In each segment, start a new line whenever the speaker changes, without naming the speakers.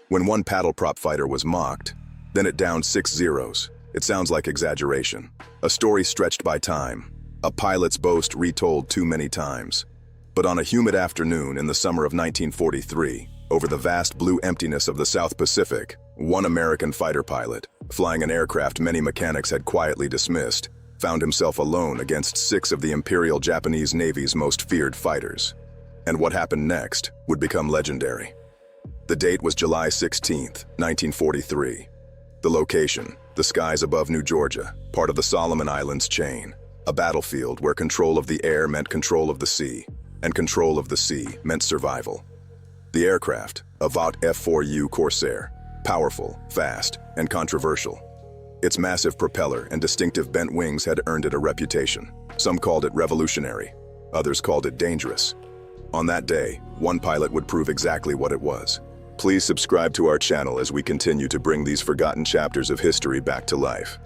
When one paddle prop fighter was mocked, then it downed 6 zeros. It sounds like exaggeration. A story stretched by time. A pilot's boast retold too many times. But on a humid afternoon in the summer of 1943, over the vast blue emptiness of the South Pacific, one American fighter pilot, flying an aircraft many mechanics had quietly dismissed, found himself alone against 6 of the Imperial Japanese Navy's most feared fighters. And what happened next would become legendary. The date was July 16, 1943. The location, the skies above New Georgia, part of the Solomon Islands chain, a battlefield where control of the air meant control of the sea, and control of the sea meant survival. The aircraft, a Vought F-4U Corsair, powerful, fast, and controversial. Its massive propeller and distinctive bent wings had earned it a reputation. Some called it revolutionary, others called it dangerous. On that day, one pilot would prove exactly what it was. Please subscribe to our channel as we continue to bring these forgotten chapters of history back to life.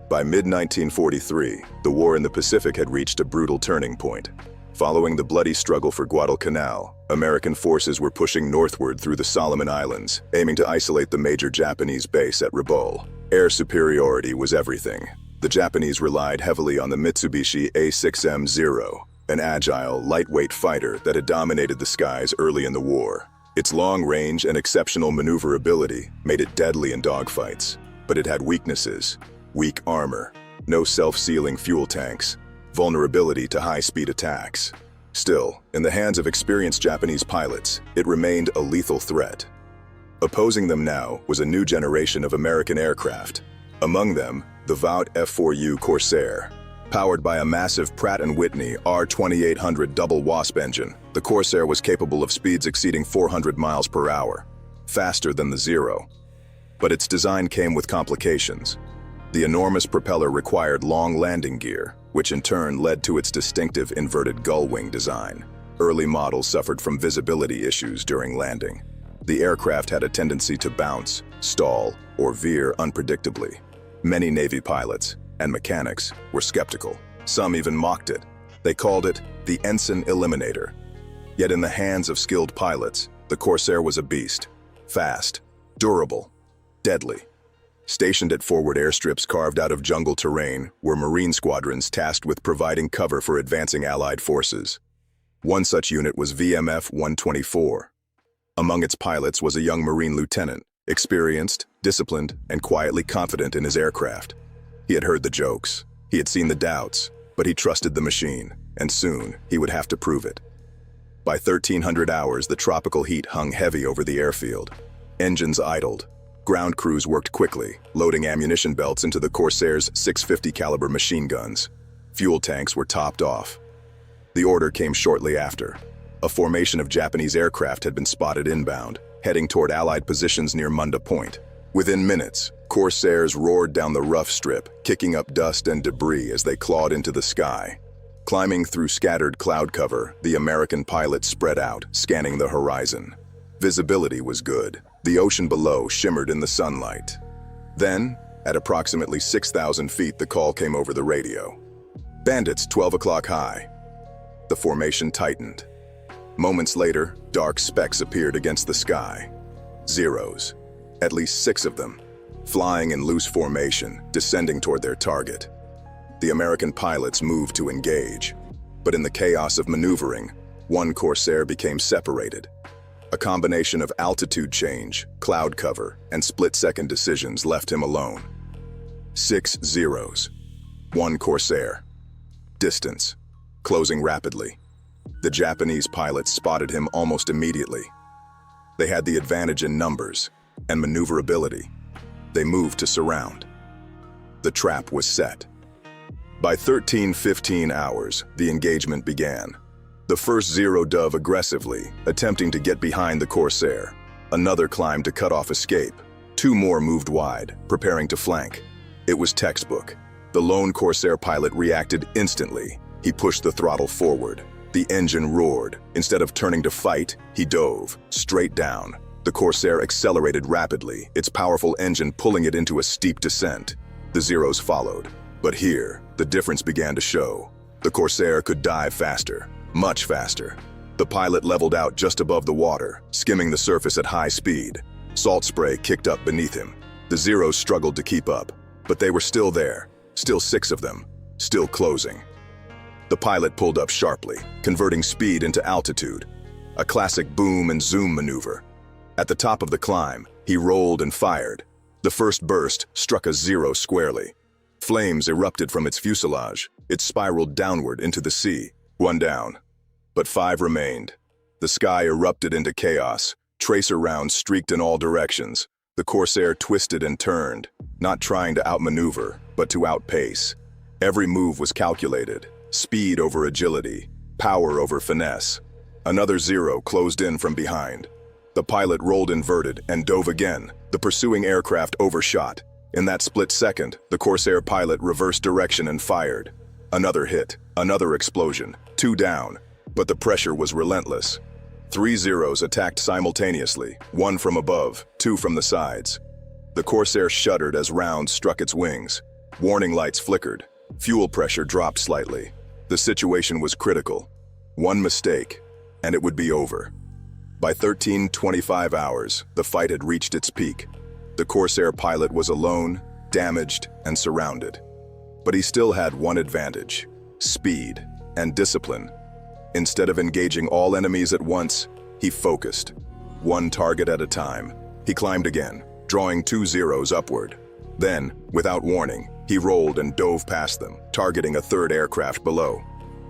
By mid-1943, the war in the Pacific had reached a brutal turning point. Following the bloody struggle for Guadalcanal, American forces were pushing northward through the Solomon Islands, aiming to isolate the major Japanese base at Rabaul. Air superiority was everything. The Japanese relied heavily on the Mitsubishi A6M0, an agile, lightweight fighter that had dominated the skies early in the war. Its long range and exceptional maneuverability made it deadly in dogfights, but it had weaknesses: weak armor, no self-sealing fuel tanks, vulnerability to high-speed attacks. Still, in the hands of experienced Japanese pilots, it remained a lethal threat. Opposing them now was a new generation of American aircraft. Among them, the Vought F-4U Corsair. Powered by a massive Pratt & Whitney R2800 double Wasp engine, the Corsair was capable of speeds exceeding 400 miles per hour, faster than the Zero. But its design came with complications. The enormous propeller required long landing gear, which in turn led to its distinctive inverted gull wing design. Early models suffered from visibility issues during landing. The aircraft had a tendency to bounce, stall, or veer unpredictably. Many Navy pilots and mechanics were skeptical. Some even mocked it. They called it the Ensign Eliminator. Yet in the hands of skilled pilots, the Corsair was a beast. Fast, durable, deadly. Stationed at forward airstrips carved out of jungle terrain were Marine squadrons tasked with providing cover for advancing Allied forces. One such unit was VMF 124. Among its pilots was a young Marine lieutenant, experienced, disciplined, and quietly confident in his aircraft. He had heard the jokes, he had seen the doubts, but he trusted the machine, and soon he would have to prove it. By 1300 hours, the tropical heat hung heavy over the airfield. Engines idled. Ground crews worked quickly, loading ammunition belts into the Corsair's 650 caliber machine guns. Fuel tanks were topped off. The order came shortly after. A formation of Japanese aircraft had been spotted inbound, heading toward Allied positions near Munda Point. Within minutes, Corsairs roared down the rough strip, kicking up dust and debris as they clawed into the sky. Climbing through scattered cloud cover, the American pilots spread out, scanning the horizon. Visibility was good. The ocean below shimmered in the sunlight. Then, at approximately 6,000 feet, the call came over the radio. Bandits, 12 o'clock high. The formation tightened. Moments later, dark specks appeared against the sky. Zeros. At least 6 of them, flying in loose formation, descending toward their target. The American pilots moved to engage, but in the chaos of maneuvering, one Corsair became separated. A combination of altitude change, cloud cover, and split-second decisions left him alone. 6 zeros. One Corsair. Distance. Closing rapidly. The Japanese pilots spotted him almost immediately. They had the advantage in numbers and maneuverability. They moved to surround. The trap was set. By 13:15 hours, the engagement began. The first Zero dove aggressively, attempting to get behind the Corsair. Another climbed to cut off escape. 2 more moved wide, preparing to flank. It was textbook. The lone Corsair pilot reacted instantly. He pushed the throttle forward. The engine roared. Instead of turning to fight, he dove, straight down. The Corsair accelerated rapidly, its powerful engine pulling it into a steep descent. The Zeros followed. But here, the difference began to show. The Corsair could dive faster, much faster. The pilot leveled out just above the water, skimming the surface at high speed. Salt spray kicked up beneath him. The Zeros struggled to keep up, but they were still there, still 6 of them, still closing. The pilot pulled up sharply, converting speed into altitude, a classic boom and zoom maneuver. At the top of the climb, he rolled and fired. The first burst struck a Zero squarely. Flames erupted from its fuselage. It spiraled downward into the sea. 1 down. But 5 remained. The sky erupted into chaos. Tracer rounds streaked in all directions. The Corsair twisted and turned, not trying to outmaneuver, but to outpace. Every move was calculated. Speed over agility, power over finesse. Another Zero closed in from behind. The pilot rolled inverted and dove again. The pursuing aircraft overshot. In that split second, the Corsair pilot reversed direction and fired. Another hit, another explosion, 2 down, but the pressure was relentless. 3 Zeros attacked simultaneously, 1 from above, 2 from the sides. The Corsair shuddered as rounds struck its wings. Warning lights flickered. Fuel pressure dropped slightly. The situation was critical. 1 mistake, and it would be over. By 13:25 hours, the fight had reached its peak. The Corsair pilot was alone, damaged, and surrounded. But he still had one advantage: speed and discipline. Instead of engaging all enemies at once, he focused. 1 target at a time. He climbed again, drawing 2 Zeros upward. Then, without warning, he rolled and dove past them, targeting a 3rd aircraft below.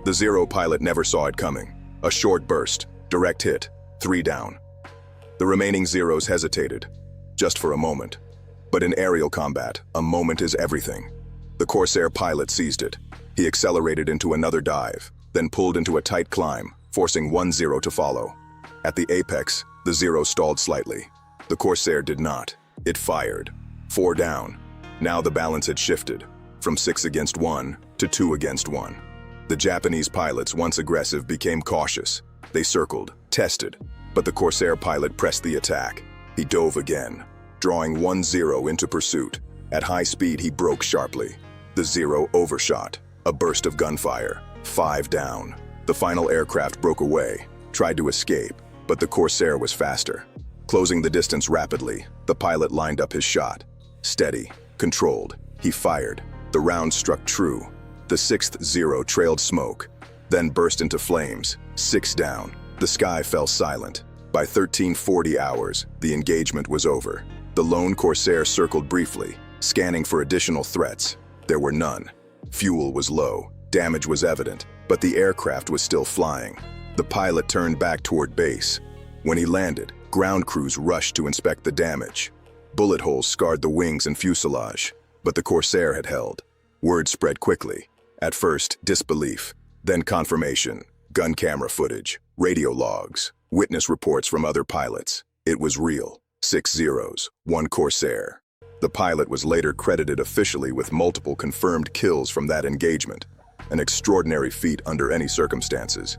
The Zero pilot never saw it coming. A short burst, direct hit, 3 down. The remaining Zeros hesitated, just for a moment. But in aerial combat, a moment is everything. The Corsair pilot seized it. He accelerated into another dive, then pulled into a tight climb, forcing 1 Zero to follow. At the apex, the Zero stalled slightly. The Corsair did not. It fired. 4 down. Now the balance had shifted, from 6 against 1 to 2 against 1. The Japanese pilots, once aggressive, became cautious. They circled, tested, but the Corsair pilot pressed the attack. He dove again, drawing 1 Zero into pursuit. At high speed, he broke sharply. The Zero overshot. A burst of gunfire. 5 down. The final aircraft broke away, tried to escape, but the Corsair was faster. Closing the distance rapidly, the pilot lined up his shot. Steady, controlled, he fired. The round struck true. The 6th Zero trailed smoke, then burst into flames. 6 down. The sky fell silent. By 13:40 hours, the engagement was over. The lone Corsair circled briefly, scanning for additional threats. There were none. Fuel was low, damage was evident, but the aircraft was still flying. The pilot turned back toward base. When he landed, ground crews rushed to inspect the damage. Bullet holes scarred the wings and fuselage, but the Corsair had held. Word spread quickly. At first, disbelief, then confirmation. Gun camera footage, radio logs, witness reports from other pilots. It was real. 6 Zeros, 1 Corsair. The pilot was later credited officially with multiple confirmed kills from that engagement, an extraordinary feat under any circumstances.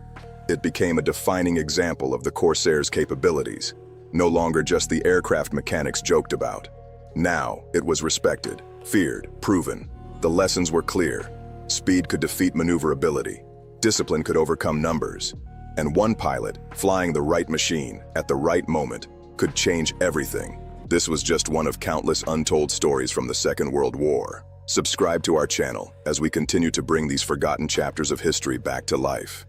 It became a defining example of the Corsair's capabilities, no longer just the aircraft mechanics joked about. Now, it was respected, feared, proven. The lessons were clear. Speed could defeat maneuverability. Discipline could overcome numbers. And one pilot, flying the right machine at the right moment, could change everything. This was just one of countless untold stories from the Second World War. Subscribe to our channel as we continue to bring these forgotten chapters of history back to life.